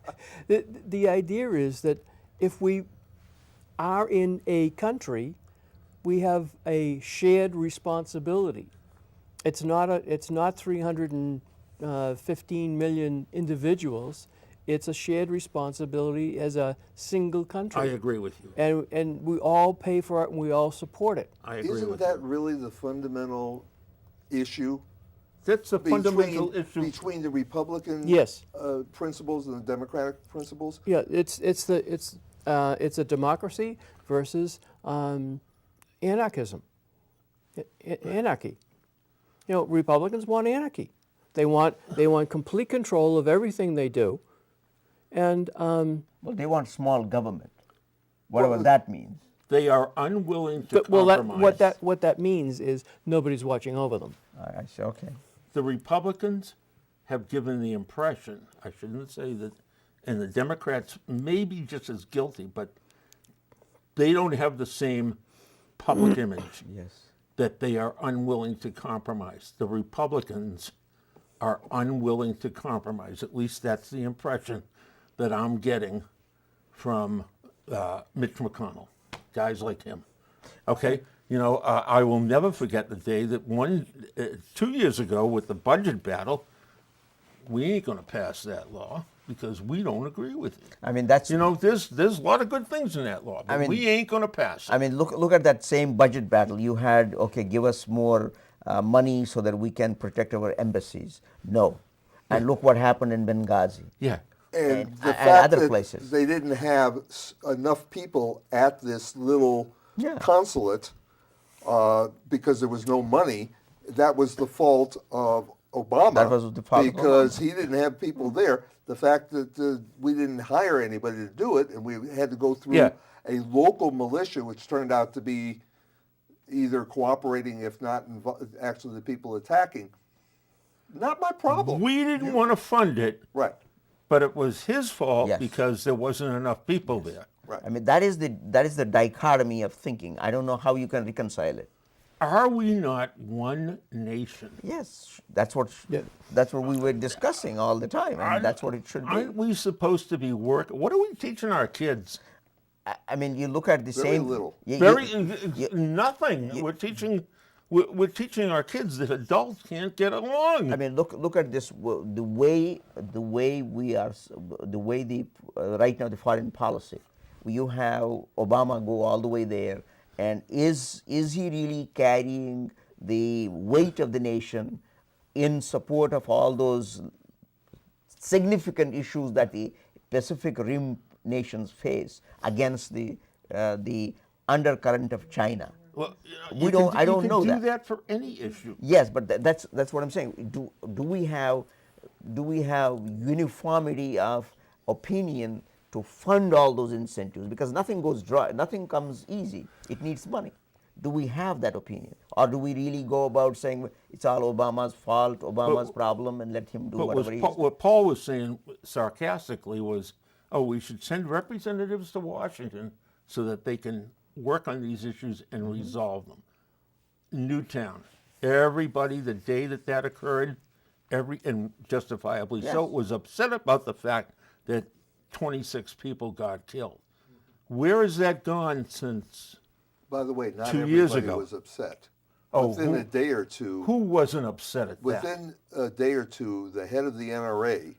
The idea is that if we are in a country, we have a shared responsibility. It's not 315 million individuals. It's a shared responsibility as a single country. I agree with you. And we all pay for it and we all support it. I agree Isn't with that you. really the fundamental issue That's a fundamental issue. between the Republican Yes. Principles and the Democratic principles? Yeah, it's a democracy versus anarchism. Anarchy. You know, Republicans want anarchy. They want complete control of everything they do, and well, they want small government, whatever that means. They are unwilling to well, compromise. what that means is nobody's watching over them. I say, okay. The Republicans have given the impression, I shouldn't say that, and the Democrats may be just as guilty, but they don't have the same public image Yes. that they are unwilling to compromise. The Republicans are unwilling to compromise. At least that's the impression that I'm getting from Mitch McConnell, guys like him. Okay? You know, I will never forget the day that 2 years ago with the budget battle, we ain't going to pass that law because we don't agree with it. I mean, that's You know, there's a lot of good things in that law, but I mean- we ain't going to pass it. I mean, look at that same budget battle. You had, okay, give us more money so that we can protect our embassies. No. And look what happened in Benghazi. Yeah. And And- the and fact other that places. they didn't have enough people at this little Yeah. consulate because there was no money, that was the fault of Obama. That was the fault of because he didn't have people there. The fact that we didn't hire anybody to do it, and we had to go through Yeah. a local militia, which turned out to be either cooperating, if not actually the people attacking. Not my problem. We didn't want to fund it, Right, but it was his fault Yes. because there wasn't enough people there. right. I mean, that is the dichotomy of thinking. I don't know how you can reconcile it. Are we not one nation? Yes, that's what we were discussing all the time, and that's what it should be. Aren't we supposed to be working? What are we teaching our kids? I mean, you look at the Very same. little. Nothing. We're teaching our kids that adults can't get along. I mean, look at this. The way we are, the way the right now the foreign policy. You have Obama go all the way there, and is he really carrying the weight of the nation in support of all those significant issues that the Pacific Rim nations face against the undercurrent of China? Well, We don't- I don't you know can that. do that for any issue. Yes, but that's what I'm saying. Do we have uniformity of opinion to fund all those incentives? Because nothing goes dry, nothing comes easy. It needs money. Do we have that opinion, or do we really go about saying it's all Obama's fault, Obama's problem, and let him do But whatever he is? what Paul was saying sarcastically was, oh, we should send representatives to Washington so that they can work on these issues and resolve them. Newtown, everybody, the day that occurred, and justifiably so, Yes. was upset about the fact that 26 people got killed. Where has that gone since? By the way, not 2 years everybody ago. was upset. Oh, Within who- a day or two, Who wasn't upset at that? within a day or two, the head of the NRA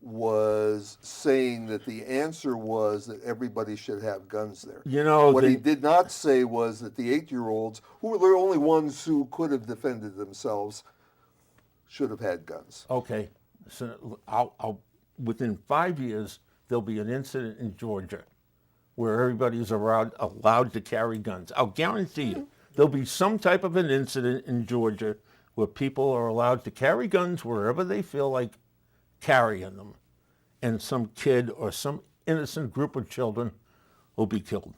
was saying that the answer was that everybody should have guns there. You know, what he the- did not say was that the 8-year-olds, who were the only ones who could have defended themselves, should have had guns. Okay, so within 5 years, there'll be an incident in Georgia where everybody's allowed to carry guns. I'll guarantee you, there'll be some type of an incident in Georgia where people are allowed to carry guns wherever they feel like carrying them, and some kid or some innocent group of children will be killed.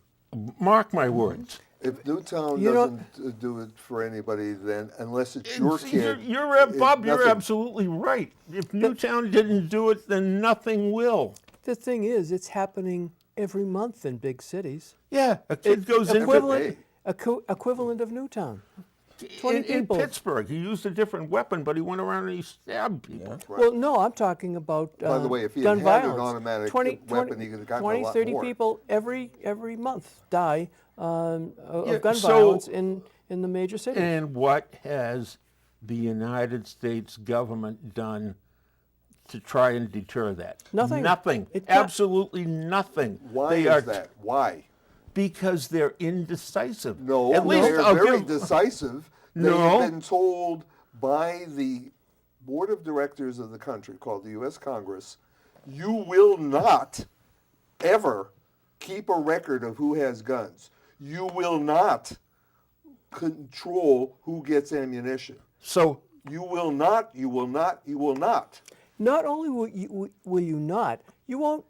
Mark my words. If Newtown You know- doesn't do it for anybody, then unless it's your kid, Bob, you're nothing. absolutely right. If Newtown didn't do it, then nothing will. The thing is, it's happening every month in big cities. Yeah, a kid goes into Equivalent, day. equivalent of Newtown. 20 in people. Pittsburgh. He used a different weapon, but he went around and he stabbed people. Well, no, I'm talking about By the way, if he gun had had an violence. automatic 20, weapon, he could have gotten a 20, lot 30 more. people every month die of Yeah, gun so- violence in the major cities. And what has the United States government done to try and deter that? Nothing. Nothing. It got- Absolutely nothing. Why They is are that? Why? Because they're indecisive. No, At least they're I'll very give- decisive. They No. have been told by the board of directors of the country, called the U.S. Congress, you will not ever keep a record of who has guns. You will not control who gets ammunition. So You will not, you will not, you will not. Not only will you not, you won't.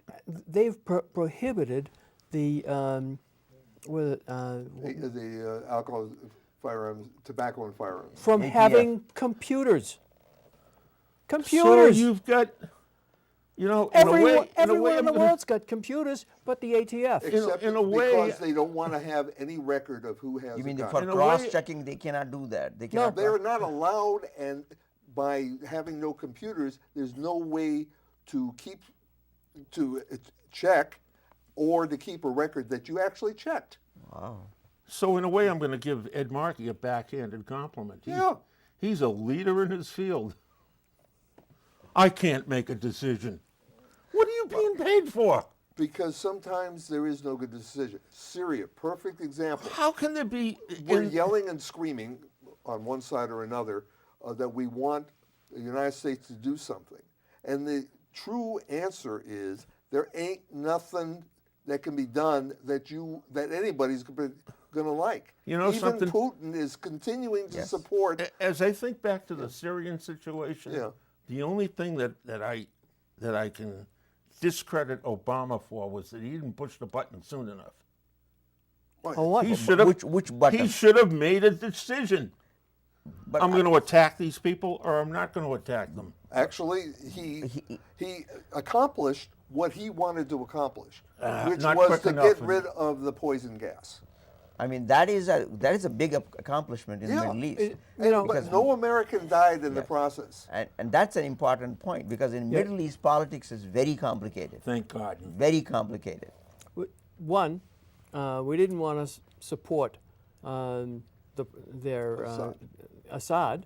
They've prohibited the The alcohol, firearms, tobacco and firearms. from ATF. having computers. so Computers. you've got, in a way, Everyone in I'm the gonna- world's got computers, but the ATF. Except in a way- because they don't want to have any record of who has You mean a gun. for In a way- cross-checking, they cannot do that. They cannot. They're not allowed, and by having no computers, there's no way to check or to keep a record that you actually checked. Wow. So in a way, I'm going to give Ed Markey a backhanded compliment. Yeah. He's a leader in his field. I can't make a decision. What are you being paid for? Because sometimes there is no good decision. Syria, perfect example. How can there be? We're yelling and screaming on one side or another that we want the United States to do something. And the true answer is there ain't nothing that can be done that anybody's going to like. You know Even something? Putin is continuing to Yes. support. As I think back to the Syrian situation, Yeah. the only thing that I can discredit Obama for was that he didn't push the button soon enough. On what? He should have. Which button? He should have made a decision. But I'm going to attack these people, or I'm not going to attack them. Actually, he accomplished what he wanted to accomplish, which not was quick to enough. get rid of the poison gas. I mean, that is a big accomplishment in the Yeah. Middle East. But no American died in the process. And that's an important point because in Middle East politics is very complicated. Thank God. Very complicated. One, we didn't want to support their Assad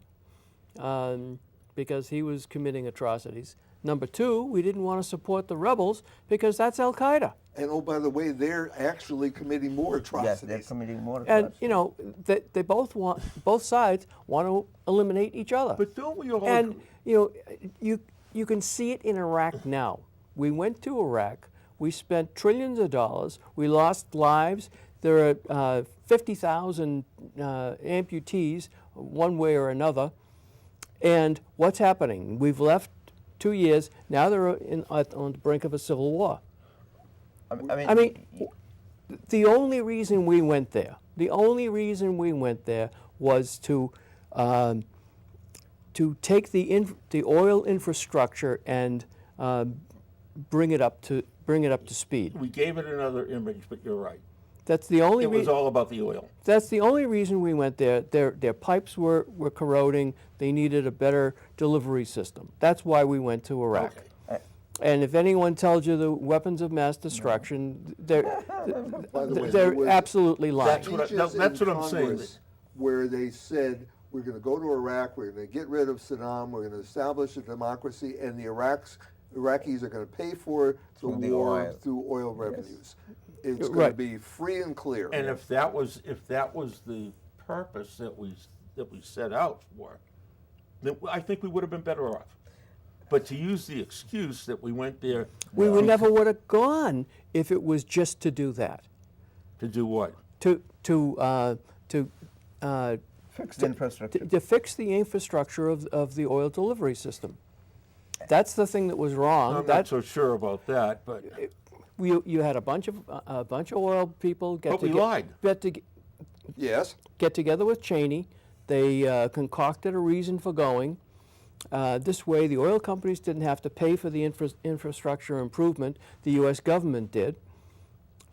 because he was committing atrocities. Number two, we didn't want to support the rebels because that's Al Qaeda. And oh, by the way, they're actually committing more Yes, atrocities. they're committing more And atrocities. you know, they both sides want to eliminate each other. But don't we all? And you know, you can see it in Iraq now. We went to Iraq. We spent trillions of dollars. We lost lives. There are 50,000 amputees, one way or another. And what's happening? We've left 2 years. Now they're on the brink of a civil war. I mean, the only reason we went there, was to take the oil infrastructure and bring it up to speed. we gave it another image, but you're right. That's the only It was reason. all about the oil. That's the only reason we went there. Their pipes were corroding. They needed a better delivery system. That's why we went to Iraq. Okay. And if anyone tells you the weapons of mass destruction, By the way, there they're was absolutely lying. That's what I- speeches that's in what I'm saying. Congress where they said, we're going to go to Iraq, we're going to get rid of Saddam, we're going to establish a democracy, and the Iraqis are going to pay for the Through the war oil. through oil revenues. It's going to Right. be free and clear. And if that was the purpose that we set out for, then I think we would have been better off. But to use the excuse that we went there We would never would have gone if it was just to do that. to do what? To Fixed infrastructure. to fix the infrastructure of the oil delivery system. That's the thing that was wrong. I'm not so sure about that, but You had a bunch of oil people But we lied. Yes, get together with Cheney. They concocted a reason for going. This way, the oil companies didn't have to pay for the infrastructure improvement. The U.S. government did.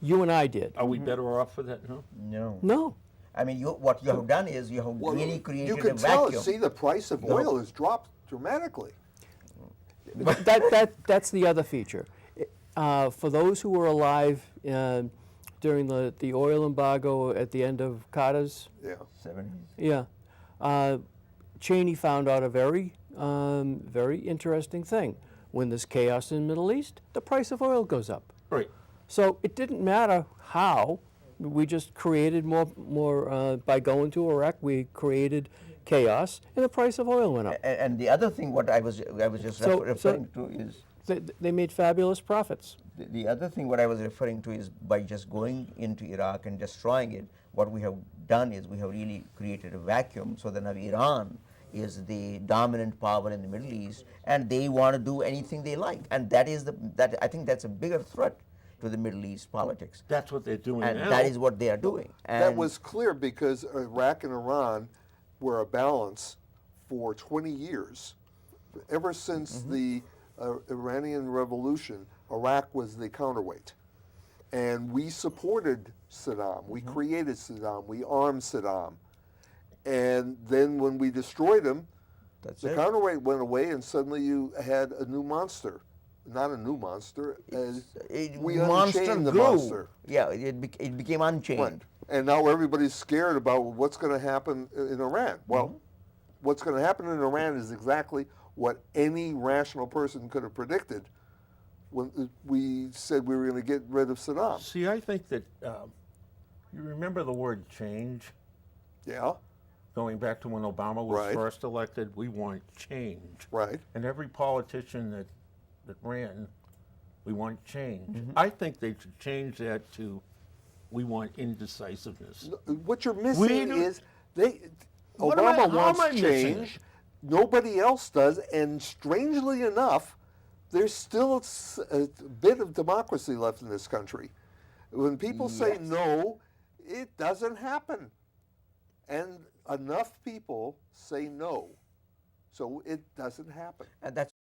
You and I did. are we better off for that? No. No. No. I mean, what you have done is you have well, really created you a can tell. vacuum. See, the price of oil has dropped dramatically. That's the other feature. For those who were alive during the oil embargo at the end of Carter's, Yeah. 70s. Cheney found out a very interesting thing. When there's chaos in the Middle East, the price of oil goes up. Right. So it didn't matter how. We just created more by going to Iraq. We created chaos, and the price of oil went up. And the other thing, what I was just referring to is They made fabulous profits. the other thing what I was referring to is by just going into Iraq and destroying it, what we have done is we have really created a vacuum so that now Iran is the dominant power in the Middle East and they want to do anything they like. And that I think that's a bigger threat to the Middle East politics. That's what they're doing And now. that is what they are doing. That And was clear because Iraq and Iran were a balance for 20 years. Ever since the Iranian Revolution, Iraq was the counterweight. And we supported Saddam. We created Saddam. We armed Saddam. And then when we destroyed him, that's the it. counterweight went away and suddenly you had a new monster. Not a new monster. We monster unchained the grew. monster. Yeah, it became unchained. Right. And now everybody's scared about what's going to happen in Iran. Well, what's going to happen in Iran is exactly what any rational person could have predicted when we said we were going to get rid of Saddam. See, I think that you remember the word change. Yeah, Going back to when Obama was Right. first elected, we want change. right. And every politician that ran, we want change. I think they should change that to we want indecisiveness. What you're We missing do- is What am I- Obama how am I wants missing change. Nobody else does, and strangely enough, there's still a bit of democracy left in this country. When people say Yes. no, It doesn't happen. And enough people say no. So it doesn't happen. And that's